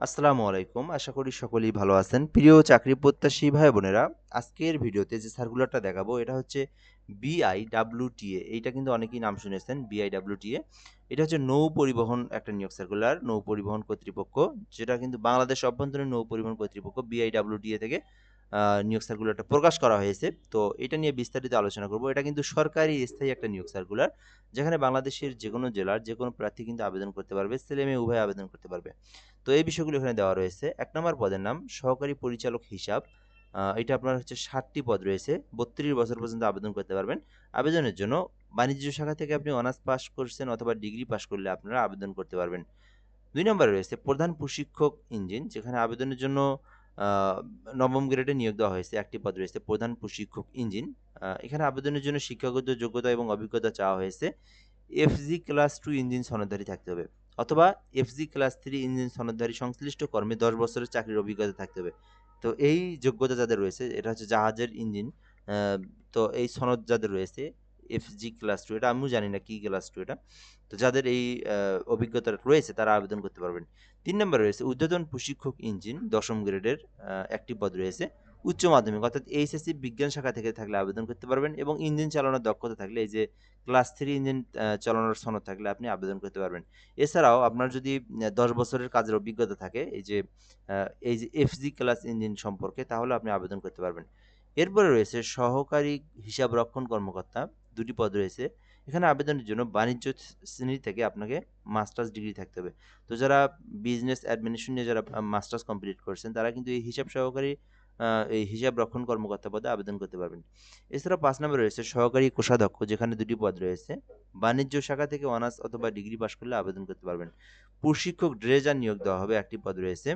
আসসালামু আলাইকুম। আশা করি সকলেই ভালো আছেন। প্রিয় চাকরি প্রত্যাশী ভাই বোনেরা, আজকের ভিডিওতে যে সার্কুলারটা দেখাবো এটা হচ্ছে বিআইডব্লিউটিএ। এইটা কিন্তু অনেকেই নাম শুনেছেন বিআইডব্লিউটিএ। এটা হচ্ছে নৌ পরিবহন একটা নিয়োগ সার্কুলার, নৌ পরিবহন কর্তৃপক্ষ, যেটা কিন্তু বাংলাদেশ অভ্যন্তরীণ নৌ পরিবহন কর্তৃপক্ষ বিআইডব্লিউটিএ থেকে নিয়োগ সার্কুলারটা প্রকাশ করা হয়েছে। তো এটা নিয়ে বিস্তারিত আলোচনা করব। এটা কিন্তু সরকারি স্থায়ী একটা নিয়োগ সার্কুলার, যেখানে বাংলাদেশের যেকোনো জেলার যেকোনো প্রার্থী কিন্তু আবেদন করতে পারবে। ছেলে-মেয়ে উভয়ে আবেদন করতে পারবে। তো এই বিষয়গুলো এখানে দেওয়া রয়েছে। ১ নম্বর পদের নাম সহকারী পরিচালক হিসাব। এটা আপনার হচ্ছে ৭ টি পদ রয়েছে। ৩২ বছর পর্যন্ত আবেদন করতে পারবেন। আবেদনের জন্য বাণিজ্য শাখা থেকে আপনি অনার্স পাস করছেন অথবা ডিগ্রি পাস করলে আপনারা আবেদন করতে পারবেন। ২ নম্বরে রয়েছে প্রধান প্রশিক্ষক ইঞ্জিন, যেখানে আবেদনের জন্য আ ৯ম গ্রেডে নিয়োগ দেওয়া হয়েছে। ১ টি পদ রয়েছে প্রধান প্রশিক্ষক ইঞ্জিন। এখানে আবেদনের জন্য শিক্ষাগত যোগ্যতা এবং অভিজ্ঞতা চাওয়া হয়েছে। এফজি ক্লাস 2 ইঞ্জিন সনদধারী থাকতে হবে, অথবা এফজি ক্লাস 3 ইঞ্জিন সনদধারী সংশ্লিষ্ট কর্মে ১০ বছরের চাকরির অভিজ্ঞতা থাকতে হবে। তো এই যোগ্যতা যাদের রয়েছে, এটা হচ্ছে জাহাজের ইঞ্জিন। আ তো এই সনদ যাদের রয়েছে এফজি ক্লাস 2, এটা আমিও জানি না কি ক্লাস 2 এটা। তো যাদের এই আ অভিজ্ঞতা রয়েছে তারা আবেদন করতে পারবেন। ৩ নম্বরে রয়েছে ঊর্ধ্বতন প্রশিক্ষক ইঞ্জিন ১০ম গ্রেডের একটি পদ রয়েছে। উচ্চ মাধ্যমিক অর্থাৎ এইচএসসি বিজ্ঞান শাখা থেকে থাকলে আবেদন করতে পারবেন, এবং ইঞ্জিন চালানোর দক্ষতা থাকলে, এই যে ক্লাস 3 ইঞ্জিন চালানোর সনদ থাকলে আপনি আবেদন করতে পারবেন। এছাড়াও আপনার যদি ১০ বছরের কাজের অভিজ্ঞতা থাকে আ এই যে এফজি ক্লাস ইঞ্জিন সম্পর্কে, তাহলে আপনি আবেদন করতে পারবেন। এরপরে রয়েছে সহকারী হিসাবরক্ষণ কর্মকর্তা, ২ টি পদ রয়েছে। এখানে আবেদনের জন্য বাণিজ্য শ্রেণী থেকে আপনাকে মাস্টার্স ডিগ্রি থাকতে হবে। তো যারা বিজনেস অ্যাডমিনিস্ট্রেশন নিয়ে যারা মাস্টার্স কমপ্লিট করেছেন, তারা কিন্তু এই হিসাব সহকারী এই হিসাব রক্ষণ কর্মকর্তা পদে আবেদন করতে পারবেন। এছাড়া ৫ নম্বরে রয়েছে সহকারী কোষাধ্যক্ষ, যেখানে ২ টি পদ রয়েছে। বাণিজ্য শাখা থেকে অনার্স অথবা ডিগ্রি পাস করলে আবেদন করতে পারবেন। প্রশিক্ষক ড্রেজার নিয়োগ দেওয়া হবে, ১ টি পদ রয়েছে।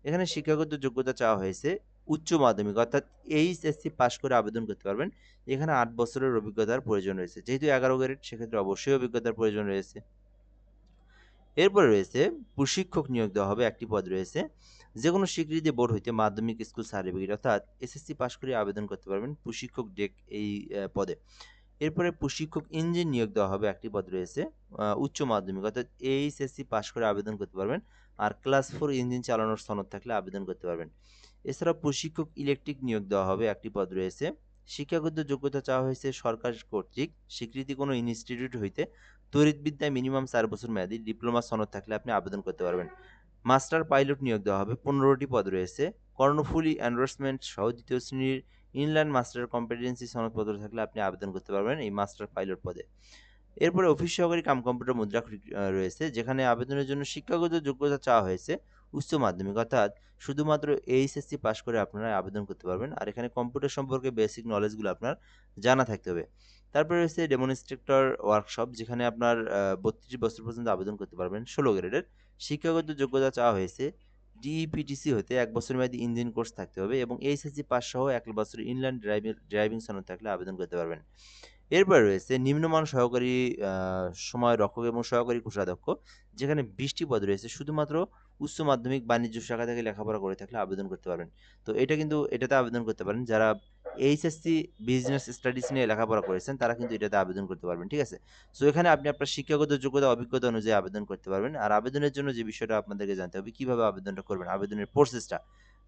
এখানে শিক্ষাগত যোগ্যতা চাওয়া হয়েছে উচ্চ মাধ্যমিক অর্থাৎ এইচএসসি পাস করে আবেদন করতে পারবেন। এখানে ৮ বছরের অভিজ্ঞতার প্রয়োজন রয়েছে। যেহেতু ১১ গ্রেড, সেক্ষেত্রে অবশ্যই অভিজ্ঞতার প্রয়োজন রয়েছে। এরপরে রয়েছে প্রশিক্ষক নিয়োগ দেওয়া হবে, ১ টি পদ রয়েছে। যেকোনো স্বীকৃতি বোর্ড হইতে মাধ্যমিক স্কুল সার্টিফিকেট অর্থাৎ এসএসসি পাস করে আবেদন করতে পারবেন প্রশিক্ষক ডেক এই পদে। এরপরে প্রশিক্ষক ইঞ্জিন নিয়োগ দেওয়া হবে, ১ টি পদ রয়েছে। উচ্চ মাধ্যমিক অর্থাৎ এইচএসসি পাস করে আবেদন করতে পারবেন। আর ক্লাস 4 ইঞ্জিন চালানোর সনদ থাকলে আবেদন করতে পারবেন। এছাড়াও প্রশিক্ষক ইলেকট্রিক নিয়োগ দেওয়া হবে, ১ টি পদ রয়েছে। শিক্ষাগত যোগ্যতা চাওয়া হয়েছে সরকার কর্তৃক স্বীকৃতি কোনো ইনস্টিটিউট হইতে তড়িৎবিদ্যায় মিনিমাম ৪ বছর মেয়াদী ডিপ্লোমা সনদ থাকলে আপনি আবেদন করতে পারবেন। মাস্টার পাইলট নিয়োগ দেওয়া হবে, ১৫ টি পদ রয়েছে। কর্ণফুলী এন্ডোর্সমেন্ট সহ ২য় শ্রেণীর ইনল্যান্ড মাস্টার কম্পিটেন্সি সনদপত্র থাকলে আপনি আবেদন করতে পারবেন এই মাস্টার পাইলট পদে। এরপরে অফিস সহকারী কাম কম্পিউটার মুদ্রা রয়েছে, যেখানে আবেদনের জন্য শিক্ষাগত যোগ্যতা চাওয়া হয়েছে উচ্চ মাধ্যমিক অর্থাৎ শুধুমাত্র এইচএসসি পাস করে আপনারা আবেদন করতে পারবেন। আর এখানে কম্পিউটার সম্পর্কে বেসিক নলেজগুলো আপনার জানা থাকতে হবে। তারপরে রয়েছে ডেমনস্ট্রেটর ওয়ার্কশপ, যেখানে আপনার ৩২ বছর পর্যন্ত আবেদন করতে পারবেন। ১৬ গ্রেডের শিক্ষাগত যোগ্যতা চাওয়া হয়েছে ডিইপিটিসি হতে ১ বছর মেয়াদী ইঞ্জিন কোর্স থাকতে হবে, এবং এইচএসসি পাস সহ ১ বছর ইনল্যান্ড ড্রাইভিং সনদ থাকলে আবেদন করতে পারবেন। এরপরে রয়েছে নিম্নমান সহকারী আ সময়রক্ষক এবং সহকারী কোষাধ্যক্ষ, যেখানে ২০ টি পদ রয়েছে। শুধুমাত্র উচ্চ মাধ্যমিক বাণিজ্য শাখা থেকে লেখাপড়া করে থাকলে আবেদন করতে পারবেন। তো এটাতে আবেদন করতে পারেন যারা এইচএসসি বিজনেস স্টাডিজ নিয়ে লেখাপড়া করেছেন, তারা কিন্তু এটাতে আবেদন করতে পারবেন। ঠিক আছে? সো এখানে আপনি আপনার শিক্ষাগত যোগ্যতা, অভিজ্ঞতা অনুযায়ী আবেদন করতে পারবেন। আর আবেদনের জন্য যে বিষয়টা আপনাদেরকে জানতে হবে, কিভাবে আবেদনটা করবেন, আবেদনের প্রসেসটা।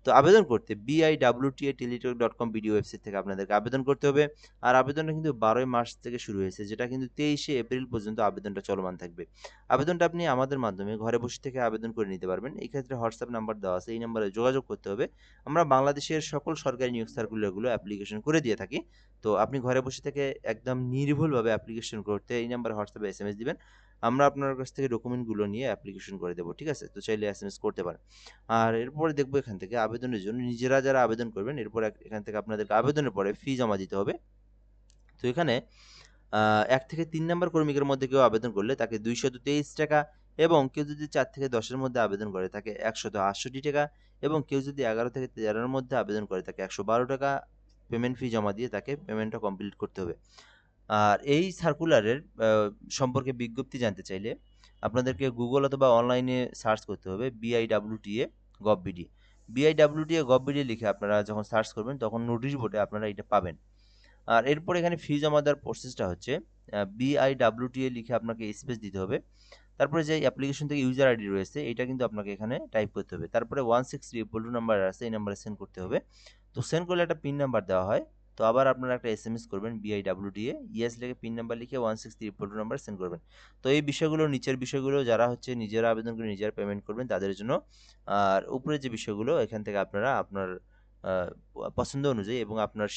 তো আবেদন করতে biwta@teletalk.com বিডি ওয়েবসাইট থেকে আপনাদেরকে আবেদন করতে হবে। আর আবেদনটা কিন্তু ১২ই মার্চ থেকে শুরু হয়েছে, যেটা কিন্তু ২৩শে এপ্রিল পর্যন্ত আবেদনটা চলমান থাকবে। আবেদনটা আপনি আমাদের মাধ্যমে ঘরে বসে থেকে আবেদন করে নিতে পারবেন। এই ক্ষেত্রে হোয়াটসঅ্যাপ নাম্বার দেওয়া আছে। এই নাম্বারে যোগাযোগ করতে হবে। আমরা বাংলাদেশের সকল সরকারি নিয়োগ সার্কুলারগুলো অ্যাপ্লিকেশন করে দিয়ে থাকি। তো আপনি ঘরে বসে থেকে একদম নির্ভুলভাবে অ্যাপ্লিকেশন করতে এই নাম্বারে হোয়াটসঅ্যাপে এসএমএস দিবেন। আমরা আপনার কাছ থেকে ডকুমেন্টগুলো নিয়ে অ্যাপ্লিকেশন করে দেব। ঠিক আছে? তো চাইলে এসএমএস করতে পারেন। আর এরপরে দেখব এখান থেকে আবেদনের জন্য নিজেরা যারা আবেদন করবেন, এরপর এখান থেকে আপনাদেরকে আবেদনের পরে ফি জমা দিতে হবে। তো এখানে আ ১ থেকে ৩ নাম্বার ক্রমিকের মধ্যে কেউ আবেদন করলে তাকে ৳২২৩ এবং কেউ যদি ৪ থেকে ১০ এর মধ্যে আবেদন করে তাকে ৳১৬৮ এবং কেউ যদি ১১ থেকে ১৩ এর মধ্যে আবেদন করে তাকে ৳১১২ পেমেন্ট ফি জমা দিয়ে তাকে পেমেন্টটা কমপ্লিট করতে হবে। আর এই সার্কুলারের সম্পর্কে বিজ্ঞপ্তি জানতে চাইলে আপনাদেরকে গুগল অথবা অনলাইনে সার্চ করতে হবে বিআইডব্লিউটিএ গভ.বিডি। বিআইডব্লিউটিএ গভ.বিডি লিখে আপনারা যখন সার্চ করবেন, তখন নোটিশ বোর্ডে আপনারা এটা পাবেন। আর এরপর এখানে ফি জমা দেওয়ার প্রসেসটা হচ্ছে বিআইডব্লিউটিএ লিখে আপনাকে স্পেস দিতে হবে। তারপরে যে অ্যাপ্লিকেশন থেকে ইউজার আইডি রয়েছে এটা কিন্তু আপনাকে এখানে টাইপ করতে হবে। তারপরে 163 নাম্বার আছে, এই নাম্বারে সেন্ড করতে হবে। তো সেন্ড করলে একটা পিন নাম্বার দেওয়া হয়। তো আবার আপনারা একটা এসএমএস করবেন BIWDA ইয়েস লিখে পিন নাম্বার লিখে 163 নাম্বার সেন্ড করবেন। তো এই বিষয়গুলো, নিচের বিষয়গুলো যারা হচ্ছে নিজেরা আবেদন করে নিজেরা পেমেন্ট করবেন তাদের জন্য। আর উপরের যে বিষয়গুলো এখান থেকে আপনারা আপনার পছন্দ অনুযায়ী এবং আপনার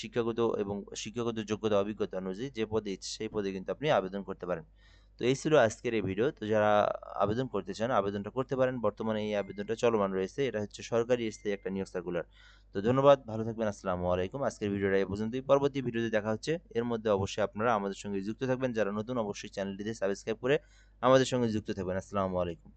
শিক্ষাগত যোগ্যতা অভিজ্ঞতা অনুযায়ী যে পদে ইচ্ছে সেই পদে কিন্তু আপনি আবেদন করতে পারেন। তো এই ছিল আজকের এই ভিডিও। তো যারা আবেদন করতে চান আবেদনটা করতে পারেন। বর্তমানে এই আবেদনটা চলমান রয়েছে। এটা হচ্ছে সরকারি স্থায়ী একটা নিয়োগ সার্কুলার। তো ধন্যবাদ, ভালো থাকবেন। আসসালামু আলাইকুম। আজকের ভিডিওটা এই পর্যন্তই। পরবর্তী ভিডিওতে দেখা হচ্ছে। এর মধ্যে অবশ্যই আপনারা আমাদের সঙ্গে যুক্ত থাকবেন। যারা নতুন অবশ্যই চ্যানেলটিতে সাবস্ক্রাইব করে আমাদের সঙ্গে যুক্ত থাকবেন। আসসালামু আলাইকুম।